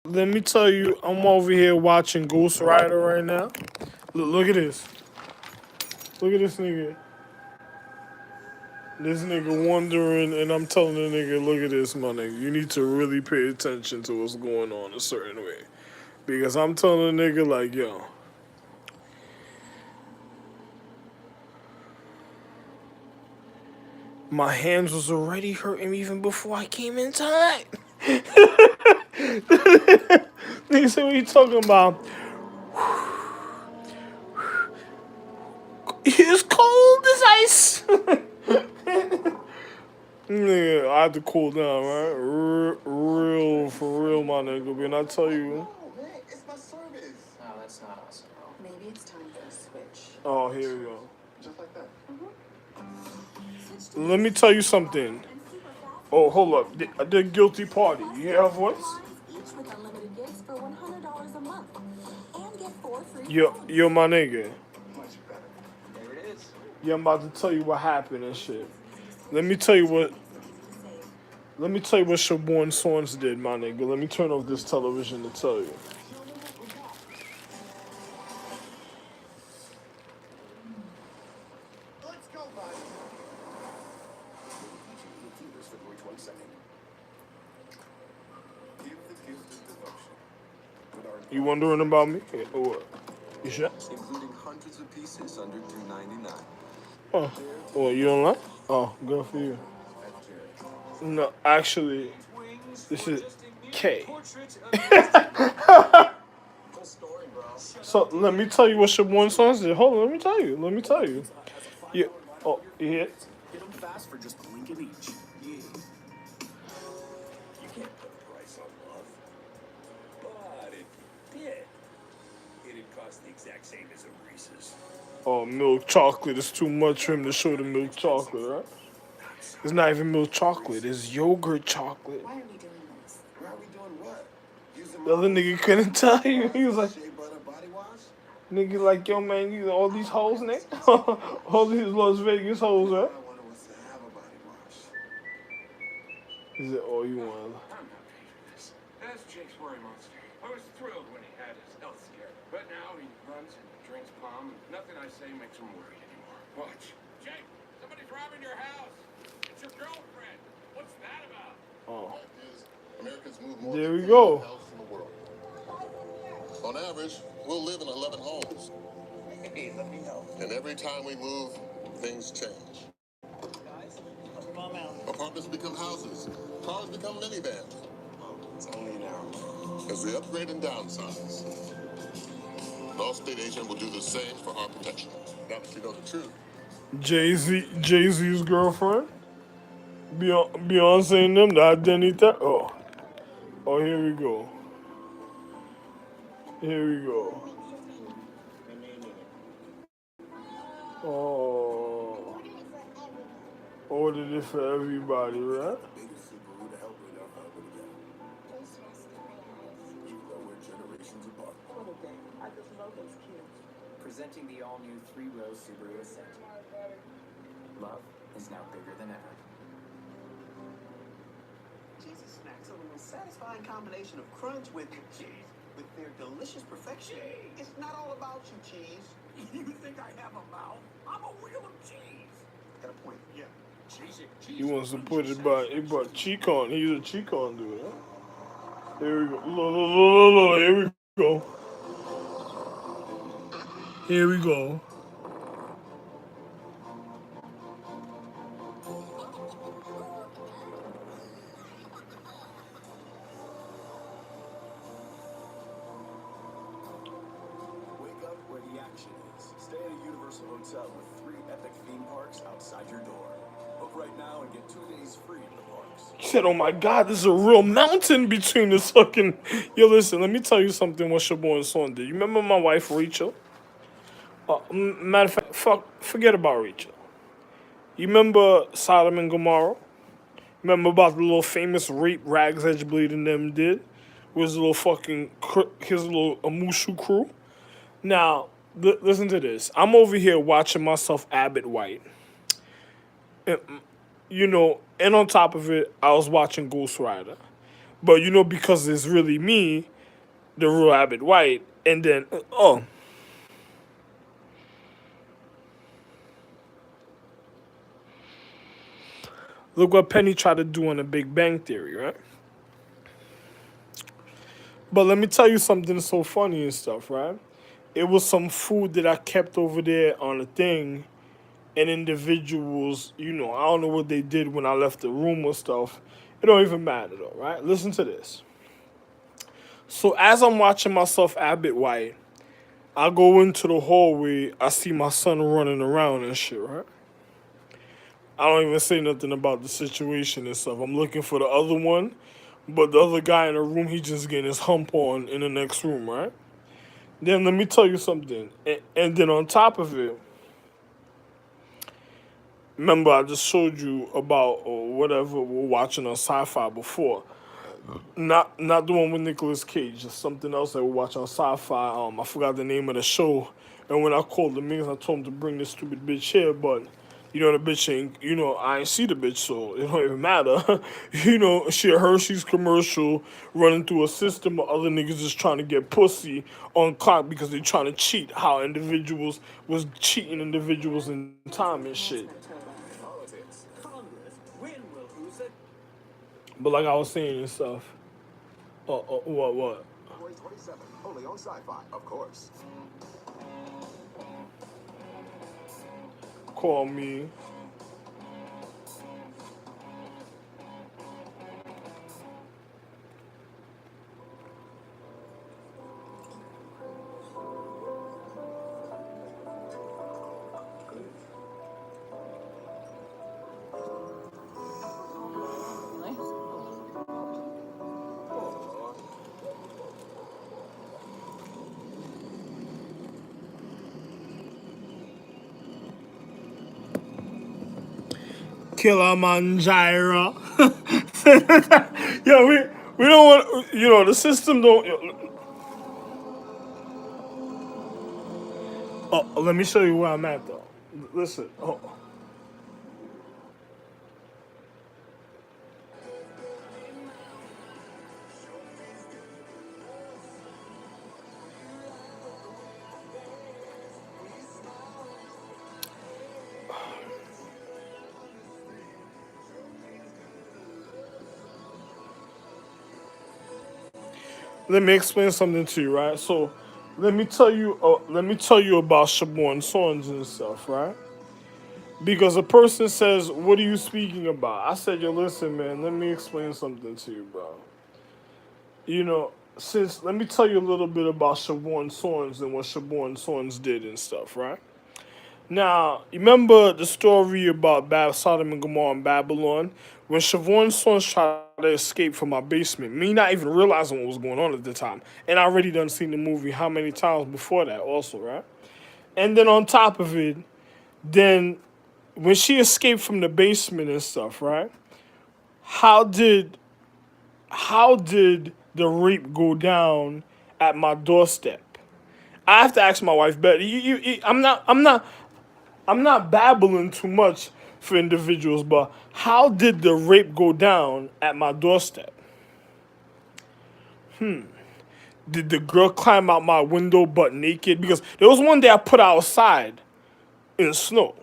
Let me tell you, I'm over here watching Ghost Rider right now. Look at this. Look at this nigga. This nigga wondering, and I'm telling the nigga, look at this, my nigga. You need to really pay attention to what's going on a certain way. Because I'm telling the nigga, like, yo, my hands was already hurting even before I came in time. Nigga say, what you talking about? It's cold as ice. Nigga, I had to cool down, right? Real, for real, my nigga. And I tell you. No, man, it's my service. No, that's not us. Maybe it's time for a switch. Oh, here we go. Just like that. Let me tell you something. Oh, hold up. The guilty party. You have voice? Each with unlimited gigs for $100 a month. And get 4 free Yo, my nigga. Much better. There it is. Yeah, I'm about to tell you what happened and shit. Let me tell you what Shaborn Swans did, my nigga. Let me turn off this television to tell you. Let's go, buddy. February 22nd. Give the gift of devotion. With our You wondering about me? Or what? You sure? including hundreds of pieces under $2.99. Oh. Oh, you don't like? Oh, good for you. At Jerry. No, actually, this is K. Full story, bro. So let me tell you what Shaborn Swans did. Hold on, let me tell you. Yeah. Oh, you hear? Get them fast for just a link of each. Yeah. You can't put a price on love. But it did. It'd cost the exact same as a Reese's. Oh, milk chocolate is too much for him to show the milk chocolate, right? It's not even milk chocolate, it's yogurt chocolate. Why are we doing this? Why are we doing what? Using The other nigga couldn't tell you. He was like, shea butter body wash? nigga, like, yo, man, you all these hoes, nigga. All these Las Vegas hoes, right? I wanted was to have a body wash. He said, oh, you want I'm not paying for this. That's Jake's worry monster. I was thrilled when he had his health scare. But now he runs and drinks palm, and nothing I say makes him worried anymore. Watch. Jake, somebody's robbing your house. It's your girlfriend. What's that about? Oh. Americans move more There we than go. anyone else in the world. On average, we'll live in 11 homes. Hey, let me know. And every time we move, things change. Guys, help your mom out. Apartments become houses. Cars become minivans. Oh, it's only an hour. As we upgrade and downsize. An Allstate agent will do the same for our protection. Now that you know the truth, Jay-Z's girlfriend? Beyonce and them, the identity. Oh. Oh, here we go. Here we go. Oh. Ordered it for everybody, right? Biggest Subaru to help bring our family together. Even though we're generations apart. I just love those kids. Presenting the all-new 3-row Subaru Ascent. Love is now bigger than ever. Cheesy snacks are a satisfying combination of crunch with cheese, with their delicious perfection. It's not all about you, cheese. You think I have a mouth? I'm a wheel of cheese. Got a point. Yeah. Cheesy. He wants to put it by, he brought cheek on. He's a cheek on dude, huh? Here we go. Look, here we go. Here we go. Wake up where the action is. Stay at a Universal hotel with 3 epic theme parks outside your door. Book right now and get 2 days free in the parks. He said, oh my God, there's a real mountain between this fucking... Yo, listen, let me tell you something what Shaborn Son did. You remember my wife, Rachel? Matter of fact, forget about Rachel. You remember Sodom and Gomorrah? Remember about the little famous rape Rags Edge Blade and them did? With his little fucking, his little Amushu crew? Now, listen to this. I'm over here watching myself Abbott White. And, you know, and on top of it, I was watching Ghost Rider. But, you know, because it's really me, the real Abbott White, and then oh, look what Penny tried to do on the Big Bang Theory, right? But let me tell you something so funny and stuff, right? It was some food that I kept over there on the thing, and individuals, I don't know what they did when I left the room or stuff. It don't even matter though, right? Listen to this. So as I'm watching myself Abbott White, I go into the hallway, I see my son running around and shit, right? I don't even say nothing about the situation and stuff. I'm looking for the other one, but the other guy in the room, he just getting his hump on in the next room, right? Then let me tell you something. And then on top of it, remember I just showed you about or whatever we're watching on Sci-Fi before. Not the one with Nicolas Cage, just something else that we watch on Sci-Fi. I forgot the name of the show. And when I called the Mings, I told him to bring this stupid bitch here, but the bitch ain't, I ain't see the bitch, so it don't even matter. She a Hershey's commercial running through a system of other niggas just trying to get pussy on clock because they trying to cheat how individuals was cheating individuals in time and shit. Politics. Congress. When will who said? But like I was saying and stuff. What? February 27th, only on Sci-Fi, of course. Call me. Kilimanjaro. Yeah, we don't want, the system don't. Oh, let me show you where I'm at though. Listen. Oh. Let me explain something to you, right? So, let me tell you about Shaborn Sons and stuff, right? Because a person says, "What are you speaking about?" I said, "Yo, listen, man. Let me explain something to you, bro. Let me tell you a little bit about Shaborn Sons and what Shaborn Sons did and stuff, right? Now, you remember the story about Sodom and Gomorrah and Babylon? When Siobhan's sons tried to escape from my basement, me not even realizing what was going on at the time. And I already done seen the movie how many times before that also, right? And then on top of it, then when she escaped from the basement and stuff, right? How did the rape go down at my doorstep? I have to ask my wife, but I'm not babbling too much for individuals, but how did the rape go down at my doorstep? Did the girl climb out my window butt naked? Because there was one day I put her outside in the snow.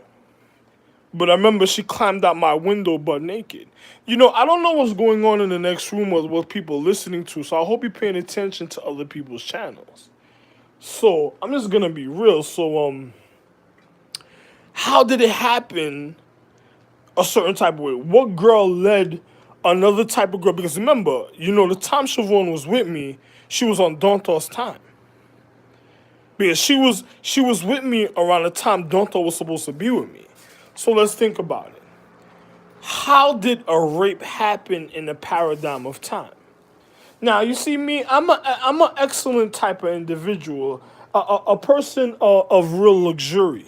But I remember she climbed out my window butt naked. I don't know what's going on in the next room or what people are listening to, so I hope you're paying attention to other people's channels. So, I'm just gonna be real. So, how did it happen a certain type of way? What girl led another type of girl? Because remember, the time Siobhan was with me, she was on Danto's time. Because she was with me around the time Danto was supposed to be with me. So let's think about it. How did a rape happen in the paradigm of time? Now, you see me, I'm an excellent type of individual, a person of real luxury.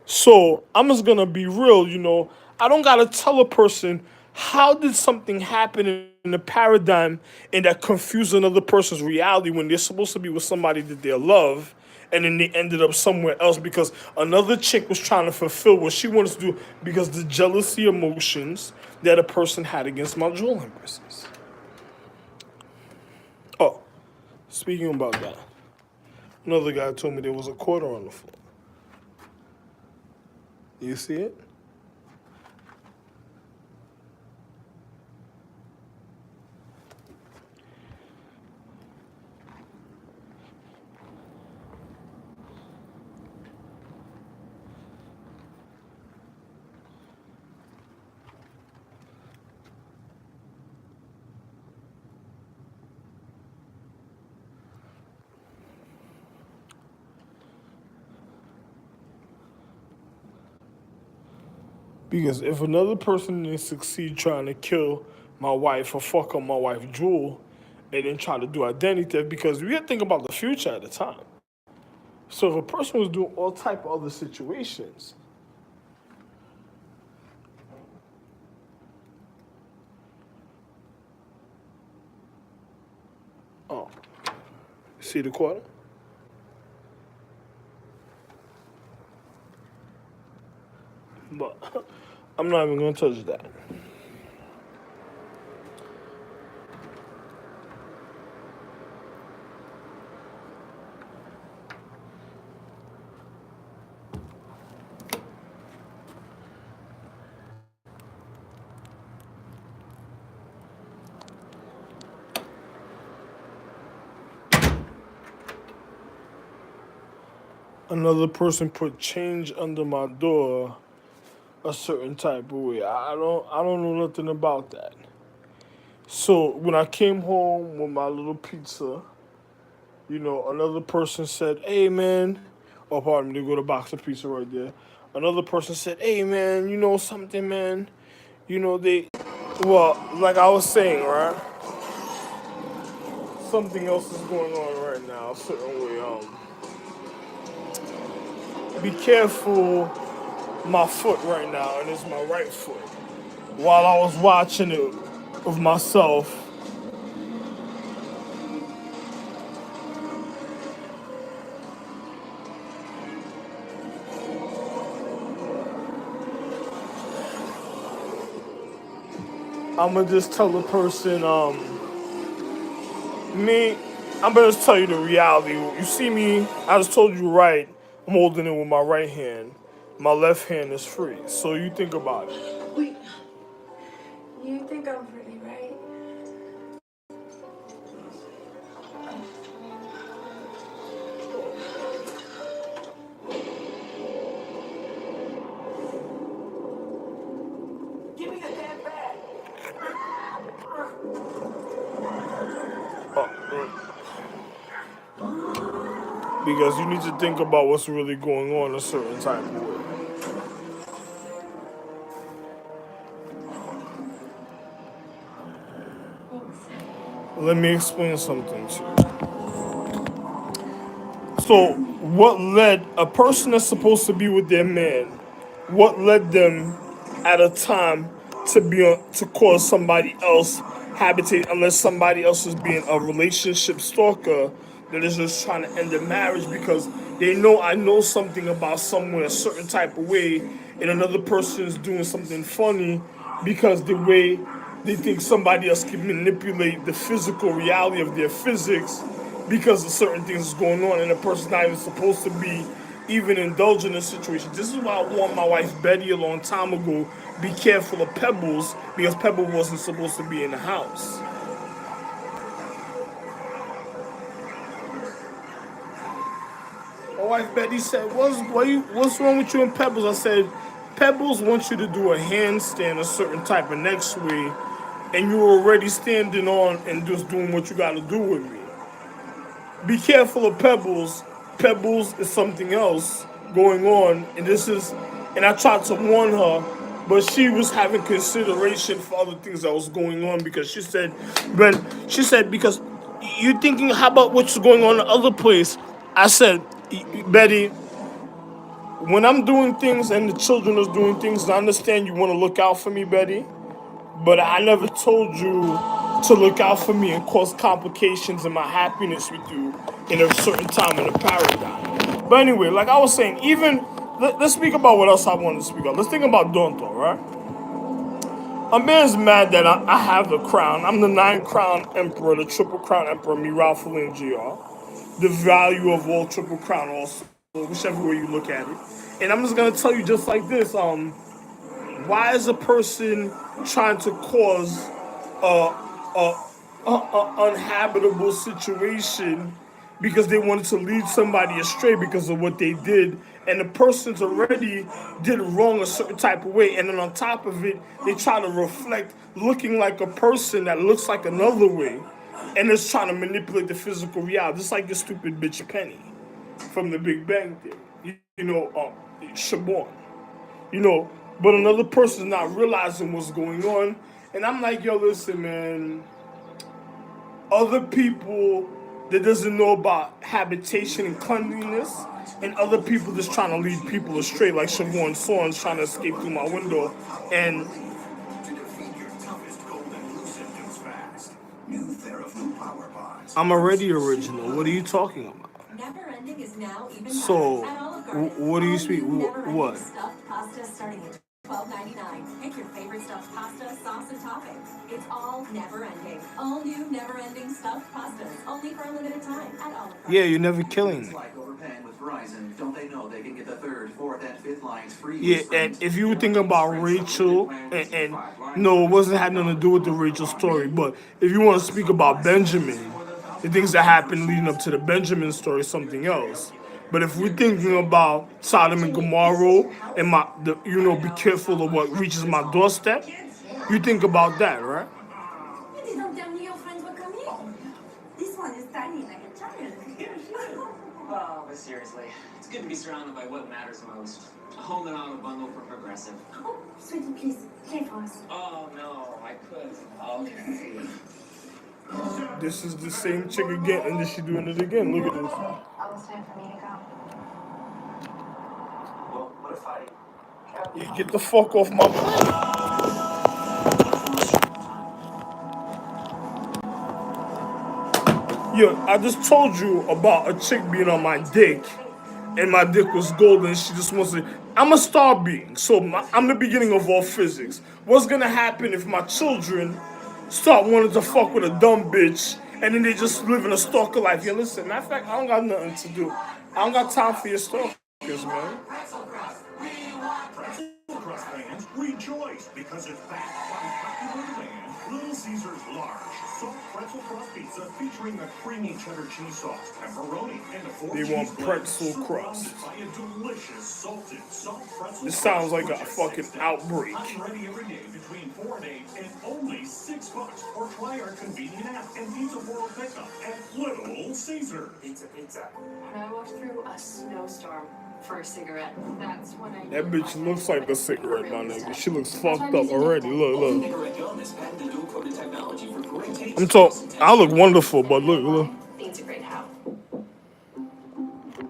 So I'm just gonna be real, I don't gotta tell a person how did something happen in the paradigm and that confuse another person's reality when they're supposed to be with somebody that they love, and then they ended up somewhere else because another chick was trying to fulfill what she wanted to do because the jealousy emotions that a person had against my jewel empresses. Oh, Speaking about that, another guy told me there was a quarter on the floor. You see it? Because if another person didn't succeed trying to kill my wife or fuck up my wife Jewel, and then try to do identity theft, because we had to think about the future at the time. So if a person was doing all type of other situations, oh, see the quarter? But I'm not even gonna touch that. Another person put change under my door a certain type of way. I don't know nothing about that. So when I came home with my little pizza, you know, another person said, "Hey man," oh pardon me, they go to box of pizza right there. Another person said, "Hey man, you know something, man? You know well, like I was saying, right? Something else is going on right now, a certain way. Be careful, my foot right now, and it's my right foot. While I was watching it of myself, I'ma just tell the person, I'm gonna just tell you the reality. You see me, I just told you right, I'm holding it with my right hand. My left hand is free. So you think about it. Wait, you think I'm pretty, right? Give me the damn bag. Because you need to think about what's really going on a certain type of way. Let me explain something to you. So, what led a person that's supposed to be with their man? What led them at a time to cause somebody else habitate? Unless somebody else is being a relationship stalker that is just trying to end the marriage because they know I know something about someone a certain type of way, and another person is doing something funny because the way they think somebody else can manipulate the physical reality of their physics because of certain things that's going on, and the person's not even supposed to be even indulging in a situation. This is why I warned my wife Betty a long time ago, be careful of Pebbles, because Pebble wasn't supposed to be in the house. My wife Betty said, what's wrong with you and Pebbles? I said, Pebbles wants you to do a handstand a certain type of next way, and you're already standing on and just doing what you gotta do with me. Be careful of Pebbles. Pebbles is something else going on, and I tried to warn her, but she was having consideration for other things that was going on because she said, because you're thinking, how about what's going on in the other place? I said, Betty, when I'm doing things and the children is doing things, I understand you want to look out for me, Betty, but I never told you to look out for me and cause complications in my happiness with you in a certain time in the paradigm. But anyway, like I was saying, let's speak about what else I wanted to speak about. Let's think about Donto, right? A man's mad that I have the crown. I'm the 9 crown emperor, the triple crown emperor, me, Ralph and GR. The value of all triple crown also, whichever way you look at it. And I'm just gonna tell you just like this, why is a person trying to cause a unhabitable situation because they wanted to lead somebody astray because of what they did, and the person's already did wrong a certain type of way, and then on top of it they try to reflect looking like a person that looks like another way, and it's trying to manipulate the physical reality, just like the stupid bitch Penny from the Big Bang Theory, Siobhan, but another person's not realizing what's going on. And I'm like, yo, listen, man, other people that doesn't know about habitation and cleanliness, and other people just trying to lead people astray, like Siobhan Sawns trying to escape through my window. And I'm already original. What are you talking about? Never ending is now even So, better at Olive Garden. what do you speak? Never ending What? stuffed pasta starting at $12.99. Pick your favorite stuffed pasta, sauce, and toppings. It's all never ending. All new never ending stuffed pastas. Only for a limited time at Olive Garden. Yeah, you're never killing It's me. like overpaying with Verizon. Don't they know they can get the third, fourth, and fifth lines free? Yeah, and if you were thinking about Rachel, and no, it wasn't had nothing to do with the Rachel story, but if you want to speak about Benjamin, the things that happened leading up to the Benjamin story is something else. But if we're thinking about Sodom and Gomorrah and be careful of what reaches my doorstep, you think about that, right? Dis donc, tell me your friends were coming. This one is tiny like a child. Oh, but seriously, it's good to be surrounded by what matters most. A home and auto bundle for Progressive. Oh, sweetie, please, play for us. Oh, no, I couldn't. Okay. This is the same chick again, and then she doing it again. Look at this. Almost time for me to go. Well, what if I... Yeah, get the fuck off my plate. Yo, I just told you about a chick being on my dick, and my dick was golden. She just wants to. I'm a star being, so I'm the beginning of all physics. What's gonna happen if my children start wanting to fuck with a dumb bitch, and then they just live in a stalker life? Yeah, listen, matter of fact, I don't got nothing to do. I don't got time for your stalkers, man. Crust fans, rejoice because it's back by popular demand. Little Caesar's large, soft pretzel crust pizza featuring a creamy cheddar cheese sauce, pepperoni, and a They want pretzel crust. by a delicious salted soft pretzel. This sounds like a fucking outbreak. I'm ready every day between 4 and 8 and only $6. Or try our convenient app and pizza portal pickup at Little Caesar. Pizza, pizza. When I walked through a snowstorm for a cigarette, that's when I... That bitch looks like a cigarette, my nigga. She looks fucked up already. Look. Cigarette gum is patented dual-coated technology for great taste. I'm talking. I look wonderful, but look. I think it's a great how.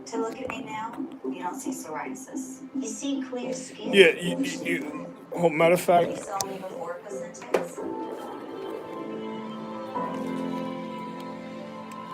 To look at me now, you don't see psoriasis. You see clear skin. Yeah, matter of fact, You saw me before Placenta's.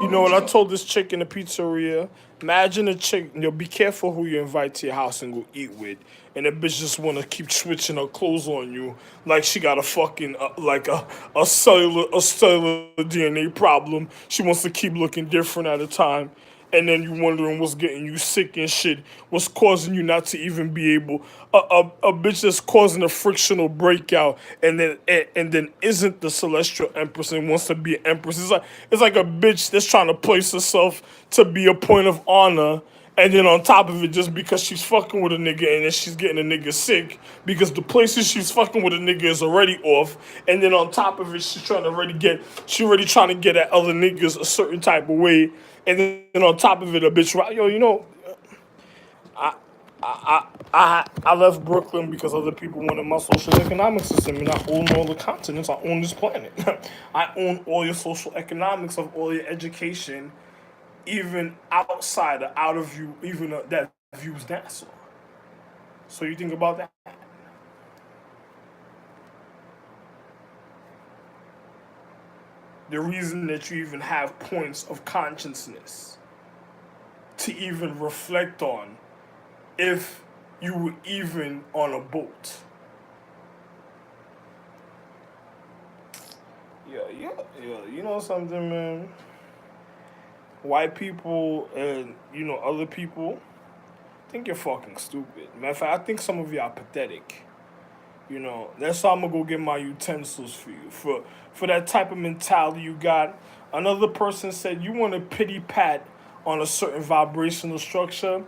you know what I told this chick in the pizzeria? Imagine a chick, be careful who you invite to your house and go eat with. And the bitch just want to keep switching her clothes on you like she got a fucking, a cellular DNA problem. She wants to keep looking different at a time. And then you wondering what's getting you sick and shit. What's causing you not to even be able, a bitch that's causing a frictional breakout, and then isn't the celestial empress and wants to be an empress. It's like a bitch that's trying to place herself to be a point of honor, and then on top of it, just because she's fucking with a nigga and then she's getting a nigga sick because the places she's fucking with a nigga is already off, and then on top of it, she's already trying to get at other niggas a certain type of way, and then on top of it, a bitch, yo, I left Brooklyn because other people wanted my social economic system, and I own all the continents. I own this planet. I own all your social economics of all your education, even outside or out of you, even that views NASA. So you think about that. The reason that you even have points of consciousness to even reflect on if you were even on a boat. Yeah. You know something, man? White people and, other people think you're fucking stupid. Matter of fact, I think some of you are pathetic. That's why I'm gonna go get my utensils for you. For that type of mentality you got. Another person said you want a pity pat on a certain vibrational structure.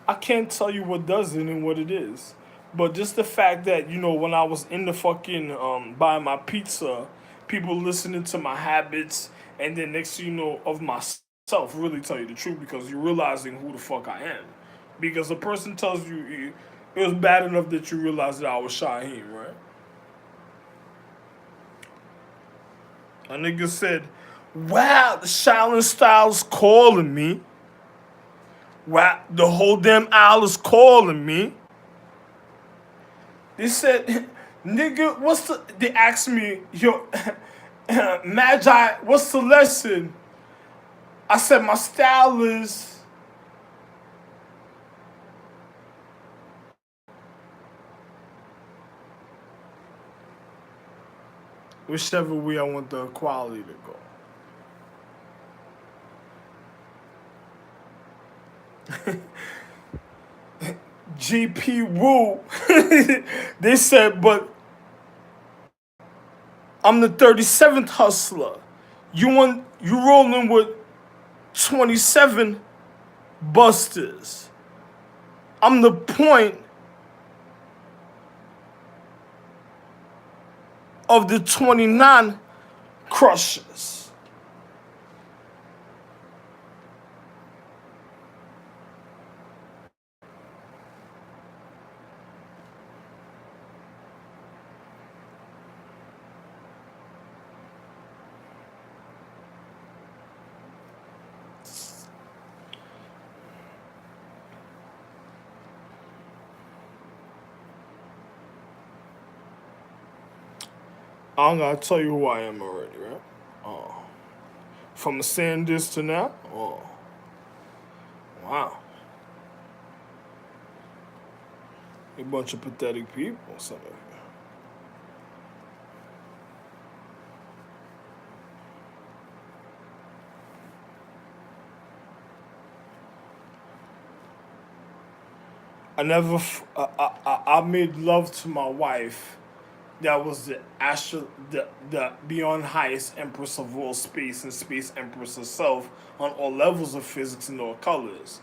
I can't tell you what does it and what it is. But just the fact that, when I was in the fucking buying my pizza, people listening to my habits, and then next thing you know of myself, really tell you the truth because you're realizing who the fuck I am. Because a person tells you it was bad enough that you realized that I was Shaheem, right? A nigga said, wow, the Shaolin Style's calling me. Wow, the whole damn aisle is calling me. They said, nigga, they asked me, yo, Magi, what's the lesson? I said, my style is, whichever way I want the equality to go. GP Woo. They said, but I'm the 37th hustler. You rolling with 27 busters. I'm the point of the 29 crushers. I'm gonna tell you who I am already, right? From saying this to now, wow. A bunch of pathetic people, some of you. I made love to my wife. That was the beyond highest empress of all space and space empress herself on all levels of physics and all colors.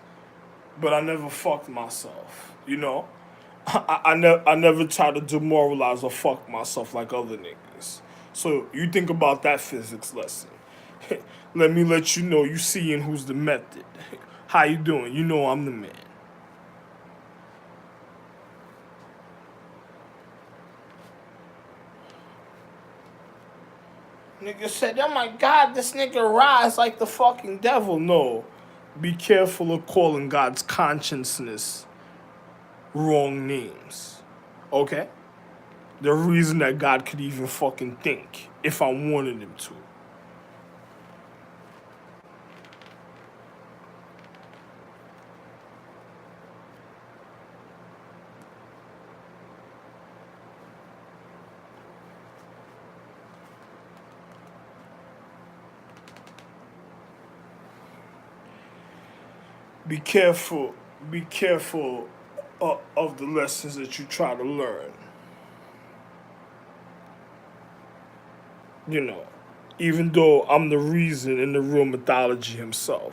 But I never fucked myself, I never try to demoralize or fuck myself like other niggas. So you think about that physics lesson. Let me let you know you seeing who's the method. How you doing? You know I'm the man. Nigga said, oh my God, this nigga rise like the fucking devil. No. Be careful of calling God's consciousness wrong names. Okay? The reason that God could even fucking think if I wanted him to. Be careful of the lessons that you try to learn. Even though I'm the reason in the real mythology himself.